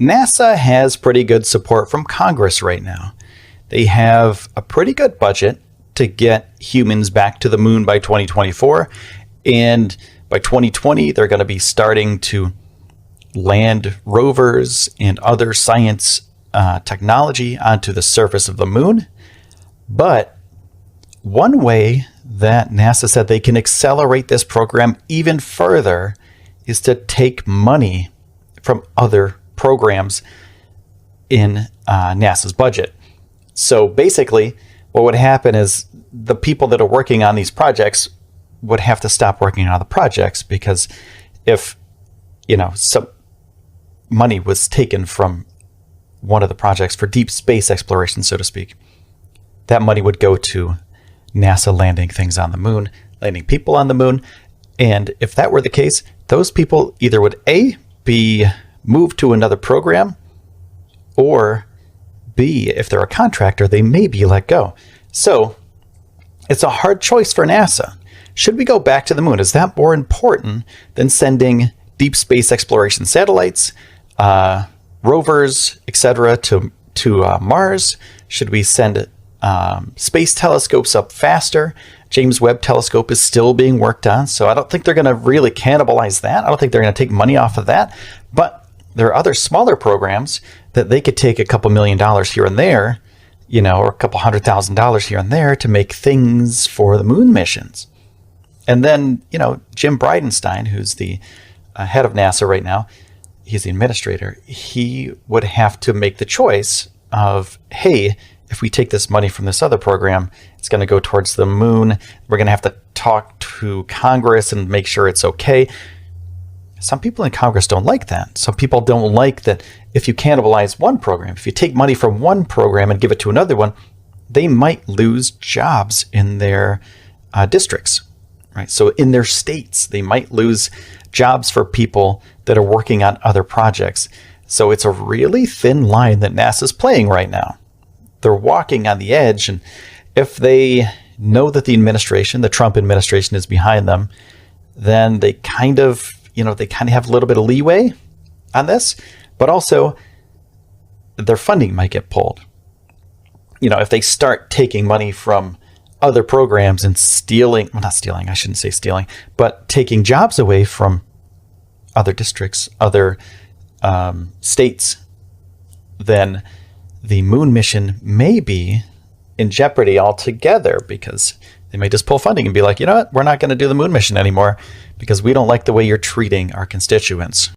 NASA has pretty good support from Congress right now. They have a pretty good budget to get humans back to the moon by 2024. And by 2020, they're going to be starting to land rovers and other science technology onto the surface of the moon. But one way that NASA said they can accelerate this program even further is to take money from other programs in NASA's budget. So basically, what would happen is the people that are working on these projects would have to stop working on the projects, because if, some money was taken from one of the projects for deep space exploration, so to speak, that money would go to NASA landing things on the moon, landing people on the moon. And if that were the case, those people either would A, be moved to another program, or B, if they're a contractor, they may be let go. So it's a hard choice for NASA. Should we go back to the moon? Is that more important than sending deep space exploration satellites, rovers, etc., to Mars? Should we send space telescopes up faster? James Webb Telescope is still being worked on, so I don't think they're going to really cannibalize that. I don't think they're going to take money off of that. But there are other smaller programs that they could take a couple $1 million here and there, or a couple $100,000 here and there to make things for the moon missions. And then, Jim Bridenstine, who's the head of NASA right now, he's the administrator, he would have to make the choice of, hey, if we take this money from this other program, it's going to go towards the moon. We're going to have to talk to Congress and make sure it's okay. Some people in Congress don't like that. Some people don't like that if you cannibalize one program, if you take money from one program and give it to another one, they might lose jobs in their districts, right? So in their states, they might lose jobs for people that are working on other projects. So it's a really thin line that NASA's playing right now. They're walking on the edge, and if they know that the Trump administration is behind them, then they kind of have a little bit of leeway on this, but also their funding might get pulled. If they start taking money from other programs and taking jobs away from other districts, other states, then the moon mission may be in jeopardy altogether, because they may just pull funding and be like, you know what, we're not going to do the moon mission anymore because we don't like the way you're treating our constituents.